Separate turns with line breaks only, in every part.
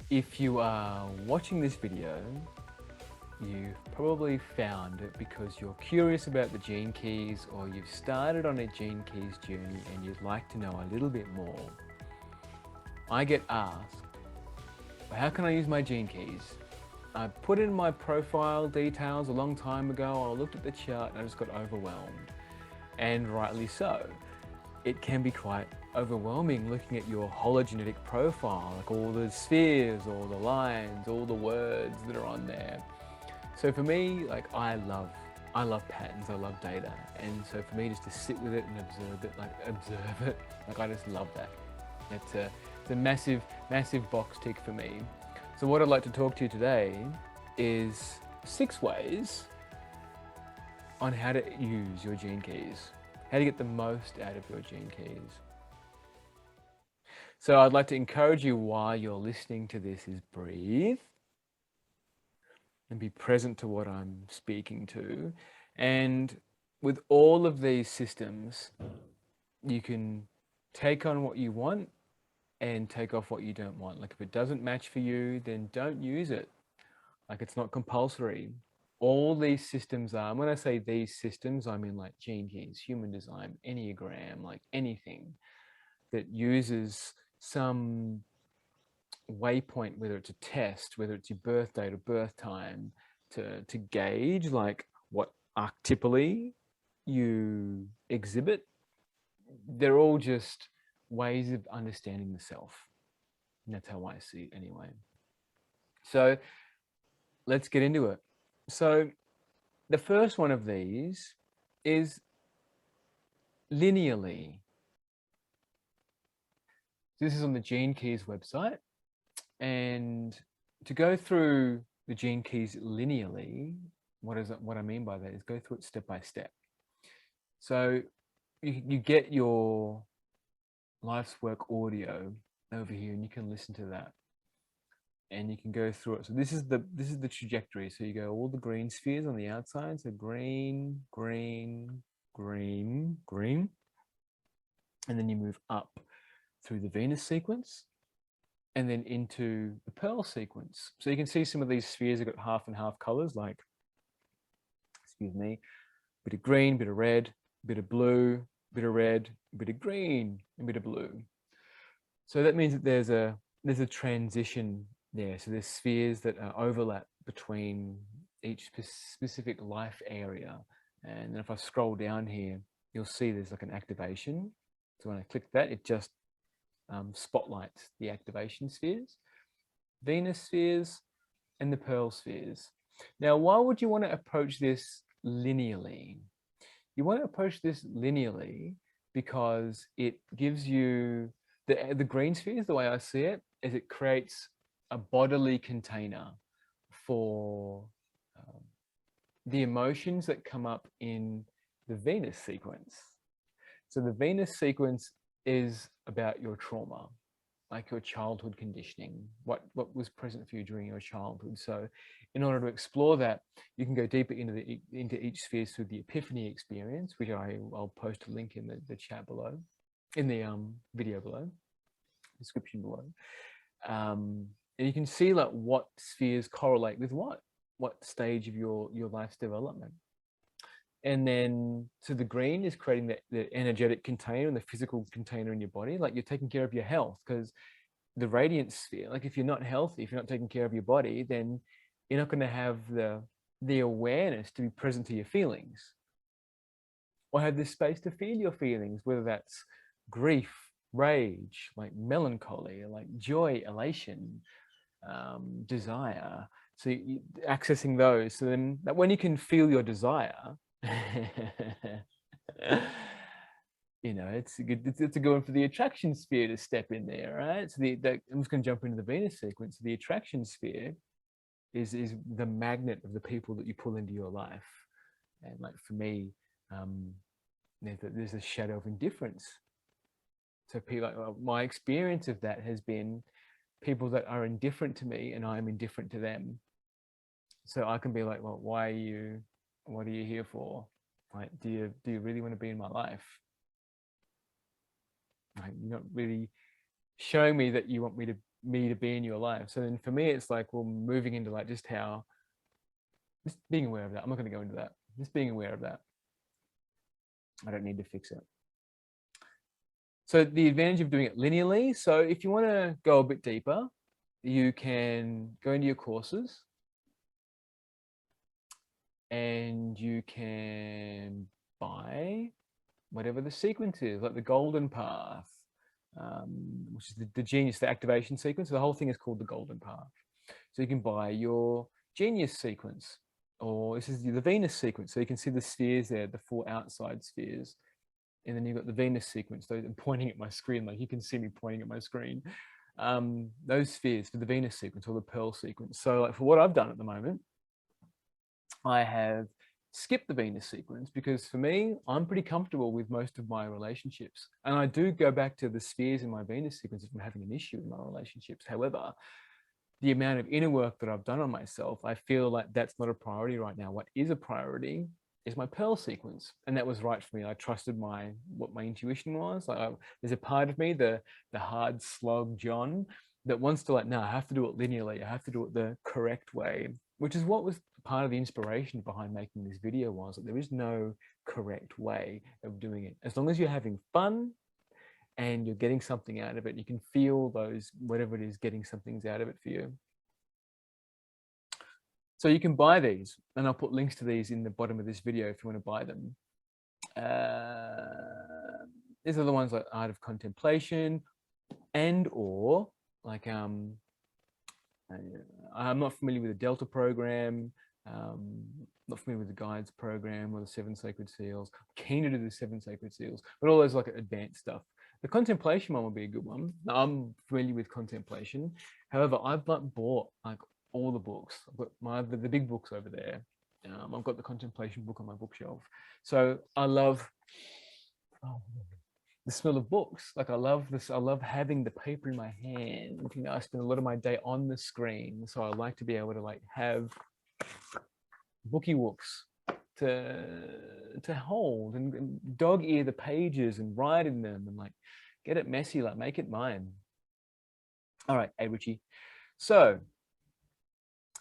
If you are watching this video, you've probably found it because you're curious about the Gene Keys, or you've started on a Gene Keys journey and you'd like to know a little bit more. I get asked, how can I use my Gene Keys? I put in my profile details a long time ago, I looked at the chart and I just got overwhelmed. And rightly so. It can be quite overwhelming looking at your hologenetic profile, like all the spheres, all the lines, all the words that are on there. So for me, like I love patterns, I love data. And so for me just to sit with it and observe it, like I just love that. It's a massive, massive box tick for me. So what I'd like to talk to you today is 6 ways on how to use your Gene Keys, how to get the most out of your Gene Keys. So I'd like to encourage you while you're listening to this is breathe and be present to what I'm speaking to. And with all of these systems, you can take on what you want and take off what you don't want. Like if it doesn't match for you, then don't use it. Like it's not compulsory. All these systems are, and when I say these systems, I mean like Gene Keys, human design, Enneagram, like anything that uses some waypoint, whether it's a test, whether it's your birth date or birth time, to gauge like what archetypally you exhibit. They're all just ways of understanding the self. And that's how I see it anyway. So let's get into it. So the first one of these is linearly. This is on the Gene Keys website. And to go through the Gene Keys linearly, what I mean by that is go through it step by step. So you get your life's work audio over here and you can listen to that and you can go through it. So this is the trajectory. So you go all the green spheres on the outside. So green, green, green, green. And then you move up through the Venus sequence and then into the Pearl sequence. So you can see some of these spheres have got half and half colors, like, excuse me, bit of green, bit of red, bit of blue, bit of red, bit of green, and bit of blue. So that means that there's a transition there. So there's spheres that overlap between each specific life area. And then if I scroll down here, you'll see there's like an activation. So when I click that, it just spotlights the activation spheres, Venus spheres, and the Pearl spheres. Now, why would you want to approach this linearly? You want to approach this linearly because it gives you the green spheres, the way I see it, is it creates a bodily container for the emotions that come up in the Venus sequence. So the Venus sequence is about your trauma, like your childhood conditioning, what was present for you during your childhood. So in order to explore that, you can go deeper into each sphere through the Epiphany Experience, which I'll post a link in the chat below, in the video below, description below. And you can see like what spheres correlate with what stage of your life's development. And then, so the green is creating the energetic container and the physical container in your body. Like you're taking care of your health, because the radiant sphere, like if you're not healthy, if you're not taking care of your body, then you're not going to have the awareness to be present to your feelings or have the space to feel your feelings, whether that's grief, rage, like melancholy, like joy, elation, desire. So accessing those. So then when you can feel your desire, you know, it's a good one for the attraction sphere to step in there, right? So I'm just going to jump into the Venus sequence. The attraction sphere is the magnet of the people that you pull into your life. And like for me, there's a shadow of indifference. So people, like, my experience of that has been people that are indifferent to me and I'm indifferent to them. So I can be like, well, what are you here for? Like, do you really want to be in my life? Like, you're not really showing me that you want me to me to be in your life. So then for me, it's like, well, moving into like just being aware of that. I'm not going to go into that. Just being aware of that. I don't need to fix it. So the advantage of doing it linearly. So if you want to go a bit deeper, you can go into your courses and you can buy whatever the sequence is, like the golden path, which is the genius, the activation sequence. So the whole thing is called the golden path. So you can buy your genius sequence, or this is the Venus sequence. So you can see the spheres there, the 4 outside spheres. And then you've got the Venus sequence. So I'm pointing at my screen, like you can see me pointing at my screen. Those spheres for the Venus sequence or the Pearl sequence. So like for what I've done at the moment, I have skipped the Venus sequence because for me, I'm pretty comfortable with most of my relationships. And I do go back to the spheres in my Venus sequence if I'm having an issue in my relationships. However, the amount of inner work that I've done on myself, I feel like that's not a priority right now. What is a priority is my Pearl sequence. And that was right for me. I trusted what my intuition was. Like there's a part of me, the hard slog John, that wants to like, no, I have to do it linearly. I have to do it the correct way, which is what was part of the inspiration behind making this video, was that there is no correct way of doing it. As long as you're having fun and you're getting something out of it, you can feel those, whatever it is, getting something out of it for you. So you can buy these, and I'll put links to these in the bottom of this video if you want to buy them. These are the ones like Art of Contemplation, and or like I'm not familiar with the Delta program, not familiar with the Guides program or the 7 Sacred Seals. I'm keen to do the 7 Sacred Seals, but all those like advanced stuff. The Contemplation one will be a good one. I'm familiar with Contemplation. However, I've not bought like all the books. I've got the big books over there. I've got the Contemplation book on my bookshelf. So I love the smell of books. Like I love this. I love having the paper in my hand. You know, I spend a lot of my day on the screen, so I like to be able to like have booky books to hold and dog ear the pages and write in them and like get it messy, like make it mine. All right, hey Richie. So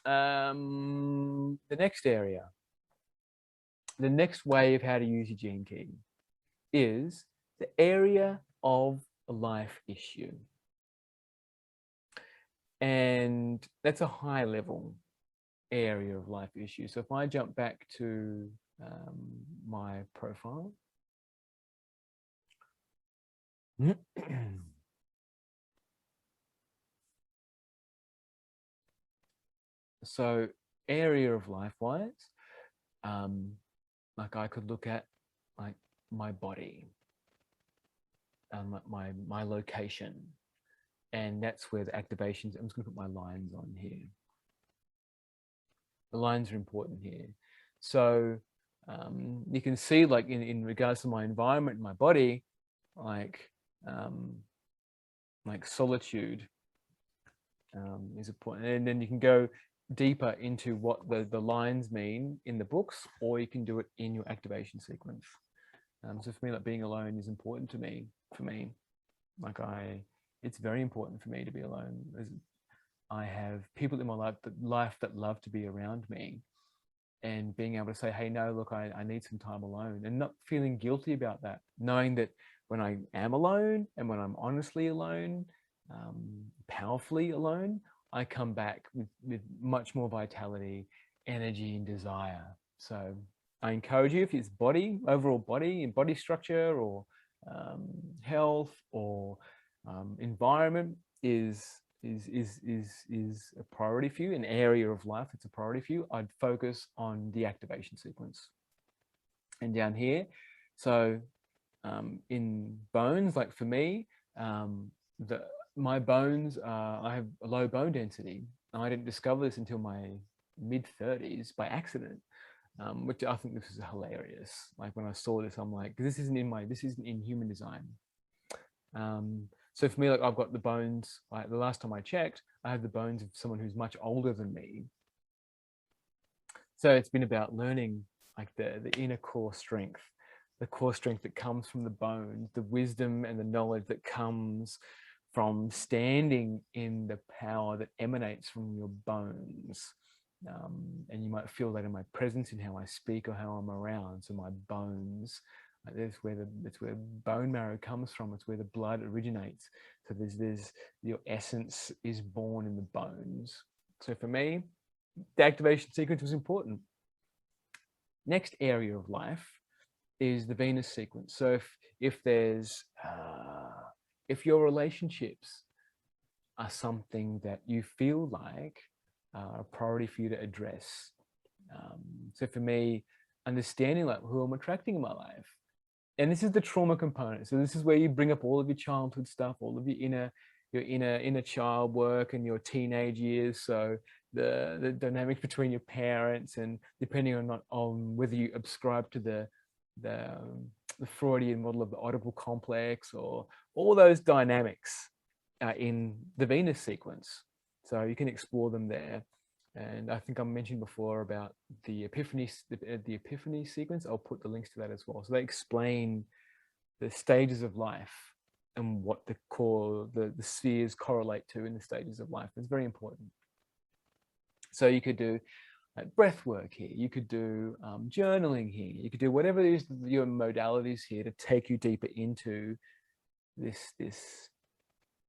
the next area, the next way of how to use your gene key is the area of a life issue. And that's a high level area of life issue. So if I jump back to my profile, so area of life wise, like I could look at like my body, my location, and that's where the activations. I'm just going to put my lines on here. The lines are important here. So you can see like in regards to my environment, my body, like solitude is a point. And then you can go deeper into what the lines mean in the books, or you can do it in your activation sequence. So for me, like being alone is important to me. For me, like it's very important for me to be alone. I have people in my life that love to be around me, and being able to say, hey, no, look, I need some time alone, and not feeling guilty about that, knowing that when I am alone and when I'm honestly alone, powerfully alone, I come back with much more vitality, energy, and desire. So I encourage you, if it's body, overall body and body structure, or health, or environment is a priority for you, an area of life that's a priority for you, I'd focus on the activation sequence. And down here, so in bones, like for me, my bones, I have a low bone density. I didn't discover this until my mid-30s by accident, which I think this is hilarious. Like when I saw this, I'm like, this isn't in human design. So for me, like I've got the bones, like the last time I checked, I have the bones of someone who's much older than me. So it's been about learning like the inner core strength, the core strength that comes from the bones, the wisdom and the knowledge that comes from standing in the power that emanates from your bones. And you might feel that in my presence, in how I speak or how I'm around. So my bones, that's where bone marrow comes from. It's where the blood originates. So there's your essence is born in the bones. So for me, the activation sequence was important. Next area of life is the Venus sequence. So if there's if your relationships are something that you feel like are a priority for you to address. So for me, understanding like who I'm attracting in my life, and this is the trauma component. So this is where you bring up all of your childhood stuff, all of your inner child work and your teenage years. So the dynamics between your parents, and depending on whether you subscribe to the Freudian model of the Oedipal complex, or all those dynamics in the Venus sequence. So you can explore them there. And I think I mentioned before about the Epiphany sequence. I'll put the links to that as well. So they explain the stages of life and what the spheres correlate to in the stages of life. It's very important. So you could do breath work here. You could do journaling here. You could do whatever it is your modalities here to take you deeper into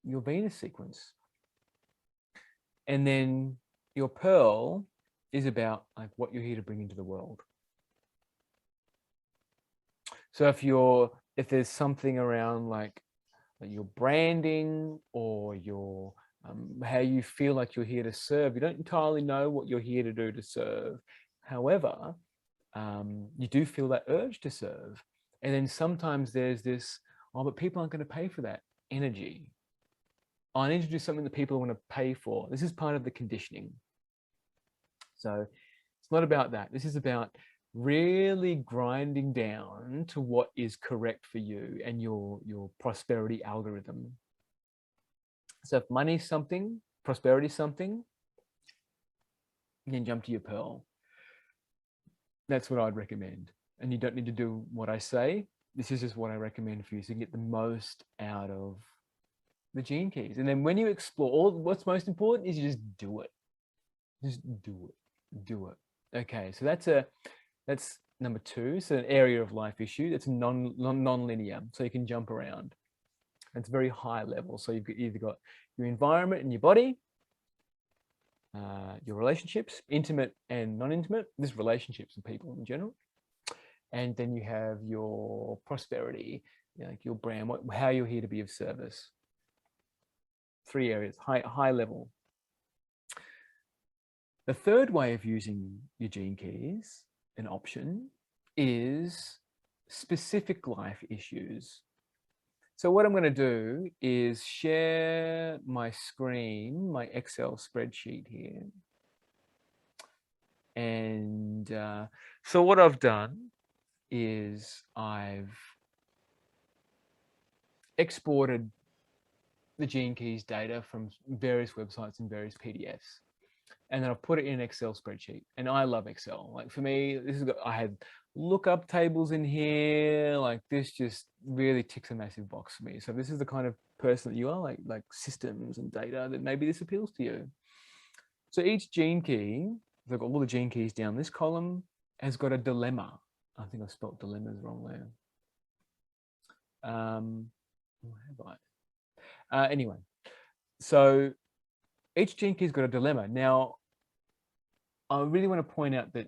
your Venus sequence. And then your pearl is about like what you're here to bring into the world. So if there's something around like your branding or your how you feel like you're here to serve, you don't entirely know what you're here to do to serve. However, you do feel that urge to serve. And then sometimes there's this, oh, but people aren't going to pay for that energy. I need to do something that people want to pay for. This is part of the conditioning. So it's not about that. This is about really grinding down to what is correct for you and your prosperity algorithm. So if money is something, prosperity is something, you can jump to your pearl. That's what I'd recommend. And you don't need to do what I say. This is just what I recommend for you, so you can get the most out of the Gene Keys. And then when you explore, what's most important is you just do it. Just do it. Okay, so that's number 2. So an area of life issue that's non-linear, so you can jump around. It's very high level. So you've either got your environment and your body, your relationships, intimate and non-intimate. This is relationships and people in general. And then you have your prosperity, like your brand, how you're here to be of service. 3 areas, high level. The third way of using your Gene Keys, an option, is specific life issues. So what I'm going to do is share my screen, my Excel spreadsheet here. And so what I've done is I've exported the Gene Keys data from various websites and various PDFs. And then I've put it in an Excel spreadsheet. And I love Excel. Like for me, I had lookup tables in here. Like this just really ticks a massive box for me. So this is the kind of person that you are, like systems and data, that maybe this appeals to you. So each Gene Key, I've got all the Gene Keys down this column, has got a dilemma. I think I spelled dilemmas wrong there. Have I? Anyway, so each Gene Key's got a dilemma. Now, I really want to point out that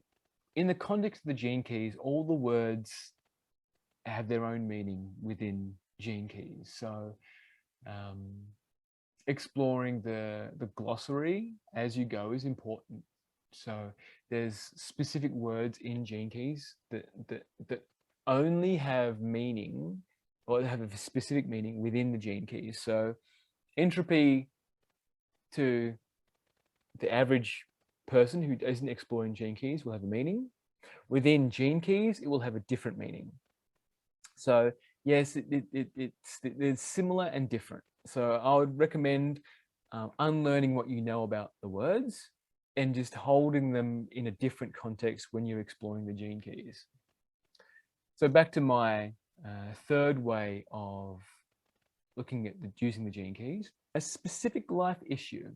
in the context of the Gene Keys, all the words have their own meaning within Gene Keys. So exploring the glossary as you go is important. So there's specific words in Gene Keys that only have meaning, or have a specific meaning within the Gene Keys. So entropy, to the average person who isn't exploring Gene Keys, will have a meaning. Within Gene Keys, it will have a different meaning. So yes, it's similar and different. So I would recommend unlearning what you know about the words and just holding them in a different context when you're exploring the Gene Keys. So back to my third way of looking at using the Gene Keys, a specific life issue.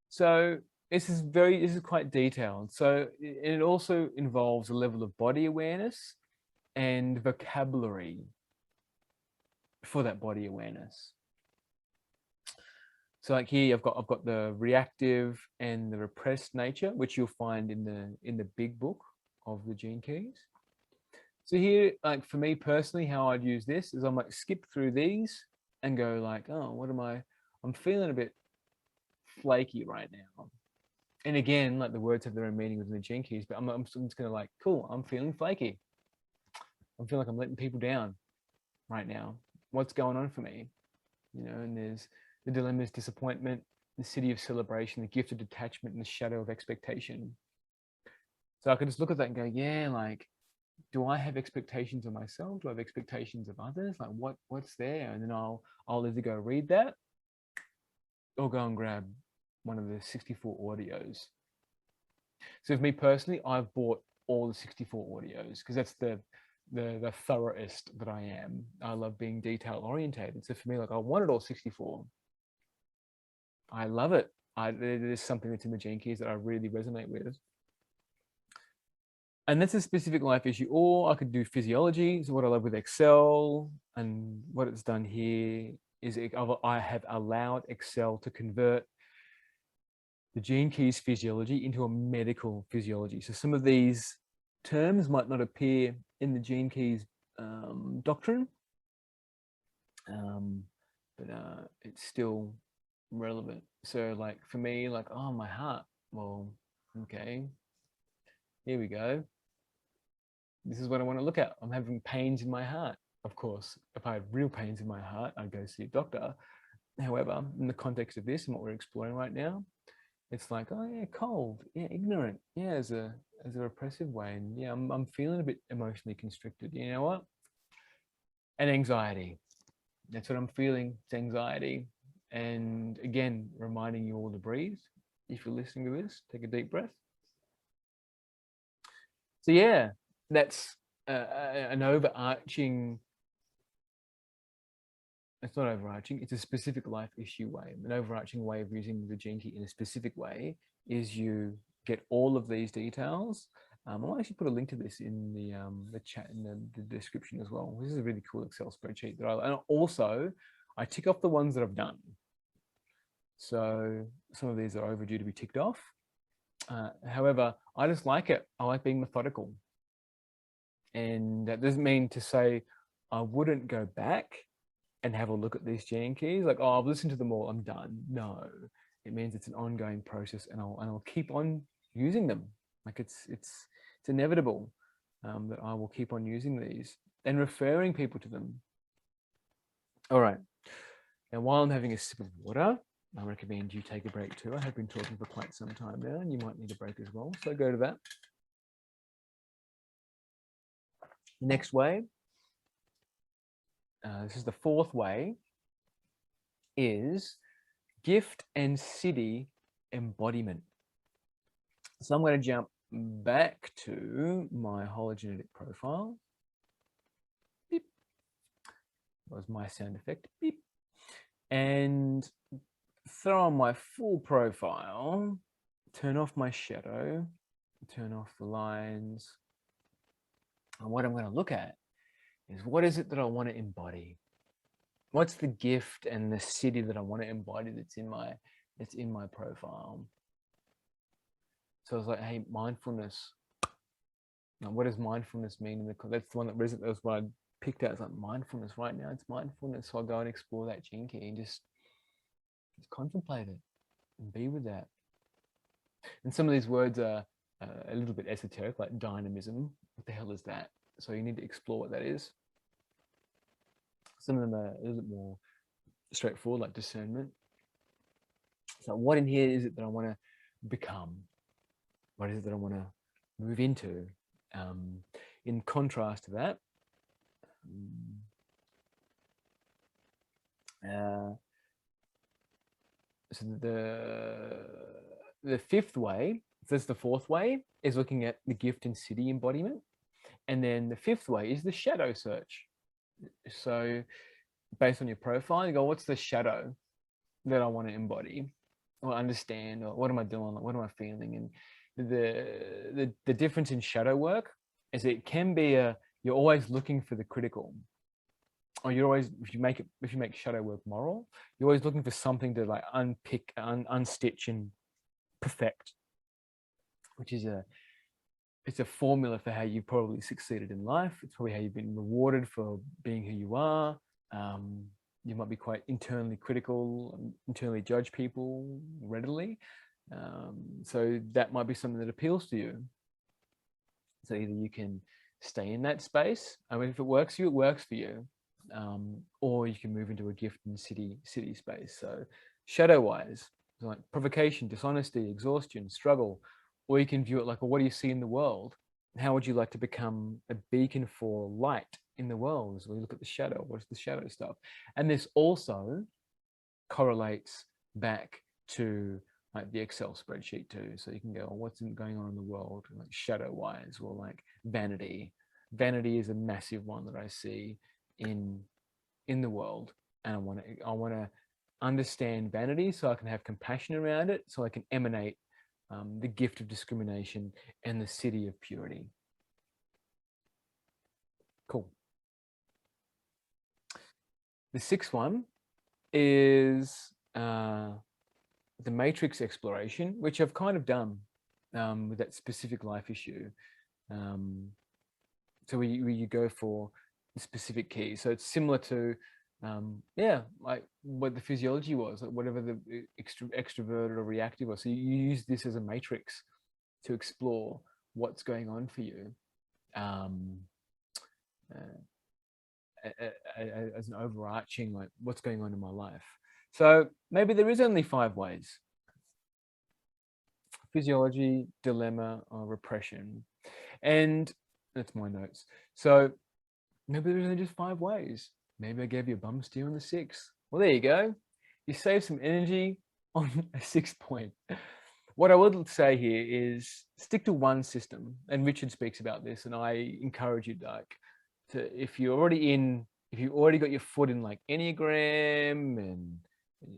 So this is quite detailed. So it also involves a level of body awareness and vocabulary for that body awareness. So like here, I've got the reactive and the repressed nature, which you'll find in the big book of the Gene Keys. So here, like for me personally, how I'd use this is I might skip through these and go like, oh, what am I? I'm feeling a bit flaky right now. And again, like the words have their own meaning within the Gene Keys, but I'm just gonna like, cool, I'm feeling flaky. I feel like I'm letting people down right now. What's going on for me? You know, and there's the dilemmas, disappointment, the city of celebration, the gift of detachment, and the shadow of expectation. So I could just look at that and go, yeah, like, do I have expectations of myself? Do I have expectations of others? Like, what's there? And then I'll either go read that or go and grab one of the 64 audios. So for me personally, I've bought all the 64 audios because that's the thoroughest that I am. I love being detail orientated. So for me, like I wanted all 64. I love it. There's something that's in the Gene Keys that I really resonate with. And that's a specific life issue. Or I could do physiology. So what I love with Excel and what it's done here is I have allowed Excel to convert the Gene Keys physiology into a medical physiology. So some of these terms might not appear in the Gene Keys doctrine, but it's still relevant. So like for me, like, oh, my heart, well, okay, here we go. This is what I want to look at. I'm having pains in my heart. Of course, if I had real pains in my heart, I'd go see a doctor. However, in the context of this and what we're exploring right now, it's like, oh yeah, cold, yeah, ignorant, yeah, as a repressive way, and yeah, I'm feeling a bit emotionally constricted. You know what? And anxiety. That's what I'm feeling. It's anxiety. And again, reminding you all to breathe. If you're listening to this, take a deep breath. So yeah, that's an overarching. It's not overarching. It's a specific life issue way. An overarching way of using the Gene Key in a specific way is you get all of these details. I'll actually put a link to this in the chat in the description as well. This is a really cool Excel spreadsheet that and also I tick off the ones that I've done. So some of these are overdue to be ticked off. However, I just like it. I like being methodical. And that doesn't mean to say I wouldn't go back and have a look at these Gene Keys. Like, oh, I've listened to them all, I'm done. No, it means it's an ongoing process, and I'll keep on using them. Like it's inevitable that I will keep on using these and referring people to them. All right. Now, while I'm having a sip of water, I recommend you take a break too. I have been talking for quite some time now, and you might need a break as well. So go to that. Next way, this is the fourth way, is gift and Siddhi embodiment. So I'm going to jump back to my hologenetic profile. Beep. That was my sound effect. Beep. And throw on my full profile, turn off my shadow, turn off the lines. And what I'm going to look at is, what is it that I want to embody? What's the gift and the Siddhi that I want to embody that's in my profile? So I was like, hey, mindfulness. Now, what does mindfulness mean? That's the one that resonated. That was what I picked out. It's like mindfulness right now. It's mindfulness. So I'll go and explore that Gene Key and just contemplate it and be with that. And some of these words are a little bit esoteric, like dynamism. What the hell is that? So you need to explore what that is. Some of them are a little bit more straightforward, like discernment. So what in here is it that I want to become? What is it that I want to move into? In contrast to that, so the fifth way, so that's the fourth way, is looking at the gift and Siddhi embodiment. And then the fifth way is the shadow search. So based on your profile. You go, what's the shadow that I want to embody or understand, or what am I doing? What am I feeling? And the difference in shadow work is it can be you're always looking for the critical, or you're always, if you make shadow work moral, you're always looking for something to like unpick, unstitch, and perfect, which is it's a formula for how you probably succeeded in life. It's probably how you've been rewarded for being who you are. You might be quite internally critical, internally judge people readily. So that might be something that appeals to you. So either you can stay in that space. I mean, if it works for you, it works for you. Or you can move into a gift and city space. So shadow wise, like provocation, dishonesty, exhaustion, struggle. Or you can view it like, well, what do you see in the world? How would you like to become a beacon for light in the world? As we look at the shadow, what's the shadow stuff? And this also correlates back to like the Excel spreadsheet too. So you can go, oh, what's going on in the world, like shadow wise, or like vanity. Vanity is a massive one that I see in the world, and I want to understand vanity so I can have compassion around it, so I can emanate the gift of discrimination and the city of purity. Cool. The sixth one is the matrix exploration, which I've kind of done with that specific life issue. So where you go for the specific key. So it's similar to, like what the physiology was, like whatever the extroverted or reactive was. So you use this as a matrix to explore what's going on for you. As an overarching, like what's going on in my life. So maybe there is only 5 ways: physiology, dilemma, or repression. And that's my notes. So maybe there's only just 5 ways. Maybe I gave you a bum steer on the 6th. Well, there you go. You save some energy on a 6th point. What I would say here is stick to one system. And Richard speaks about this, and I encourage you, if you've already got your foot in like Enneagram and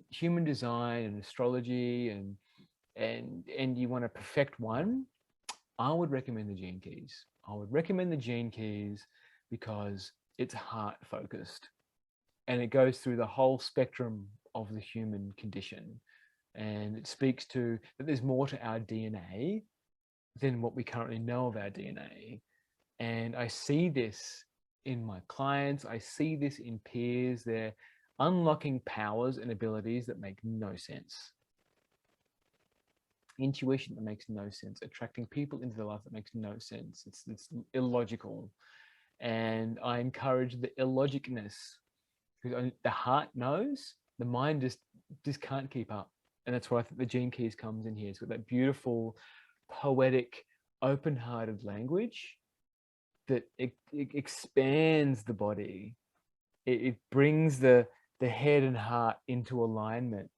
human design and astrology and you want to perfect one, I would recommend the Gene Keys. I would recommend the Gene Keys because it's heart focused and it goes through the whole spectrum of the human condition. And it speaks to that there's more to our DNA than what we currently know of our DNA. And I see this in my clients. I see this in peers. They're unlocking powers and abilities that make no sense. Intuition that makes no sense. Attracting people into their life that makes no sense. It's illogical. And I encourage the illogicness, because the heart knows, the mind just can't keep up. And that's where I think the Gene Keys comes in here. It's got that beautiful, poetic, open-hearted language that it expands the body. It brings the head and heart into alignment,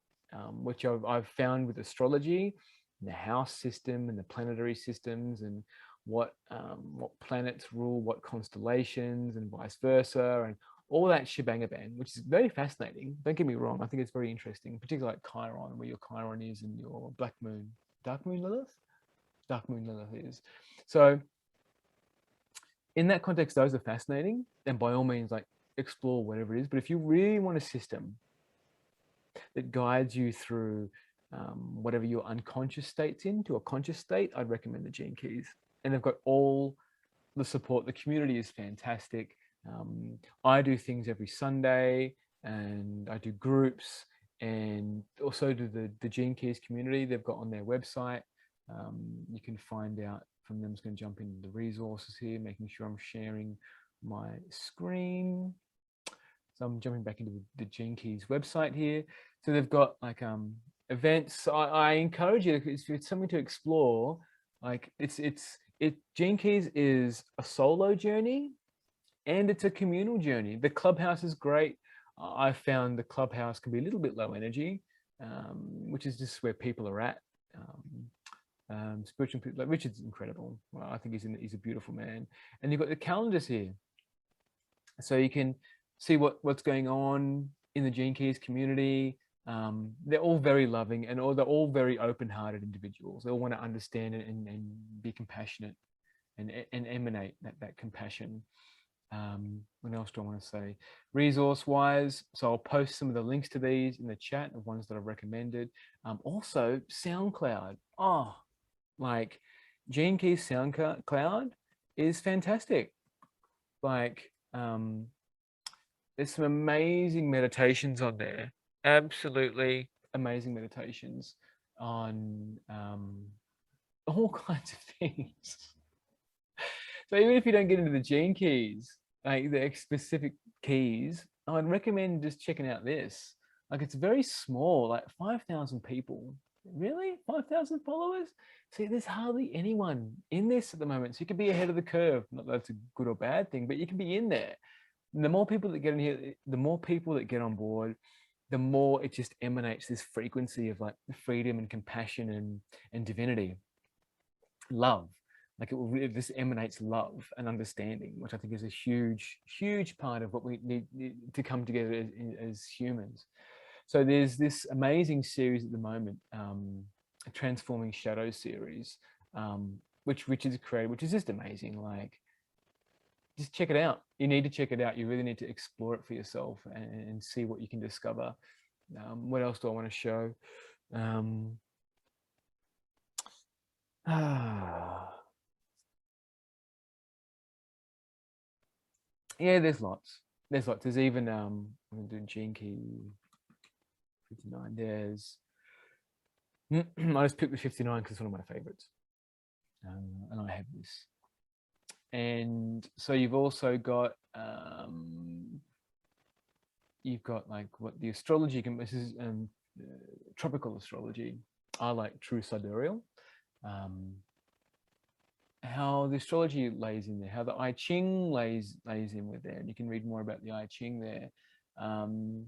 which I've found with astrology, the house system and the planetary systems, and what planets rule what constellations and vice versa, and all that shebang-a-bang, which is very fascinating. Don't get me wrong. I think it's very interesting, particularly like Chiron, where your Chiron is and your black moon, dark moon Lilith is. So in that context, those are fascinating. And by all means, like explore whatever it is. But if you really want a system that guides you through whatever your unconscious state's into a conscious state, I'd recommend the Gene Keys. And they've got all the support. The community is fantastic. I do things every Sunday, and I do groups, and also do the Gene Keys community. They've got on their website. You can find out from them. I'm just going to jump into the resources here, making sure I'm sharing my screen. So I'm jumping back into the Gene Keys website here. So they've got like events. I encourage you, if it's something to explore, like Gene Keys is a solo journey and it's a communal journey. The clubhouse is great. I found the clubhouse can be a little bit low energy, which is just where people are at. Spiritual people, like Richard's incredible. Well, I think he's a beautiful man. And you've got the calendars here, so you can see what's going on in the Gene Keys community. They're all very loving, and they're all very open-hearted individuals. They all want to understand and be compassionate and emanate that compassion. What else do I want to say? Resource-wise, so I'll post some of the links to these in the chat of ones that I've recommended. Also, SoundCloud. Oh, like Gene Keys SoundCloud is fantastic. Like, there's some amazing meditations on there. Absolutely amazing meditations on all kinds of things. So even if you don't get into the Gene Keys, like the specific keys, I'd recommend just checking out this. Like, it's very small, like 5,000 people. Really? 5,000 followers? See, there's hardly anyone in this at the moment. So you can be ahead of the curve. Not that that's a good or bad thing, but you can be in there. And the more people that get in here, the more people that get on board, the more it just emanates this frequency of like freedom and compassion and divinity, love. Like this emanates love and understanding, which I think is a huge part of what we need to come together as humans. So there's this amazing series at the moment, a Transforming Shadows series, which is created, which is just amazing. Like, just check it out. You need to check it out. You really need to explore it for yourself and see what you can discover. What else do I want to show? Yeah, there's lots. There's lots. There's even I'm gonna do Gene Key 59. There's I just picked the 59 because it's one of my favorites, and I have this. And so you've also got like what the astrology can. This is tropical astrology. I like true sidereal. How the astrology lays in there, how the I Ching lays in with there, and you can read more about the I Ching there. The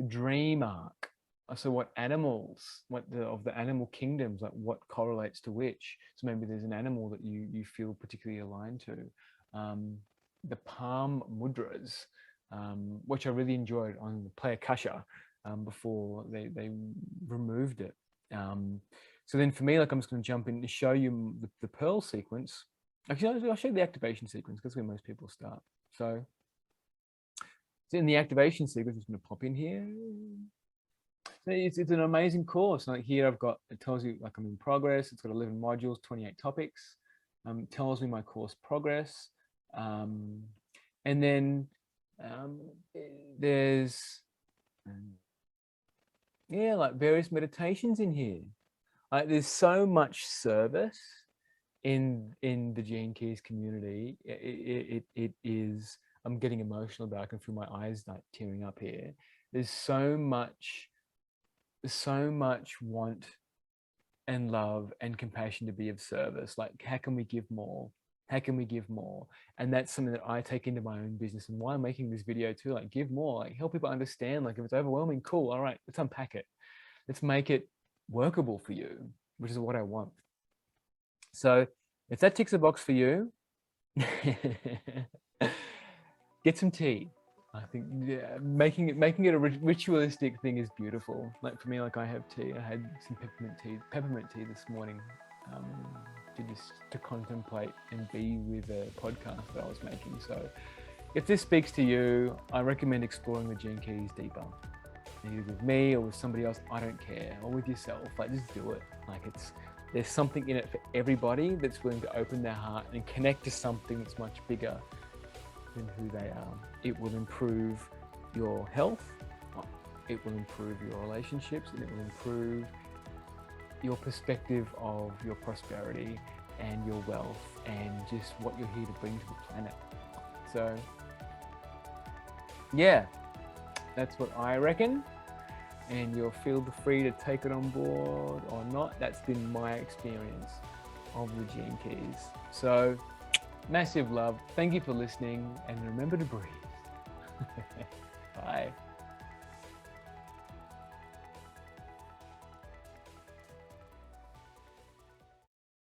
dream arc, so what animals, of the animal kingdoms, like what correlates to which. So maybe there's an animal that you feel particularly aligned to. The palm mudras, which I really enjoyed on the Playa Kasha before they removed it. So then for me, like, I'm just going to jump in to show you the pearl sequence. Actually, I'll show you the activation sequence because that's where most people start. So in the activation sequence, I'm just going to pop in here. So it's an amazing course. Like here, it tells you like I'm in progress. It's got 11 modules, 28 topics. It tells me my course progress. And then there's like various meditations in here. Like, there's so much service in the Gene Keys community. It is. I'm getting emotional about it. I can feel my eyes like tearing up here. There's so much want and love and compassion to be of service. Like, how can we give more? How can we give more? And that's something that I take into my own business, and why I'm making this video too. Like, give more. Like, help people understand. Like, if it's overwhelming, cool. All right, let's unpack it. Let's make it workable for you, which is what I want. So if that ticks a box for you, get some tea. I think making it a ritualistic thing is beautiful. Like for me, like I have tea. I had some peppermint tea this morning, to contemplate and be with a podcast that I was making. So if this speaks to you, I recommend exploring the Gene Keys deeper. Either with me or with somebody else, I don't care, or with yourself. Like, just do it. Like, there's something in it for everybody that's willing to open their heart and connect to something that's much bigger than who they are. It will improve your health, it will improve your relationships, and it will improve your perspective of your prosperity and your wealth and just what you're here to bring to the planet. So yeah, that's what I reckon, and you'll feel free to take it on board or not. That's been my experience of the Gene Keys. So massive love. Thank you for listening, and remember to breathe. Bye.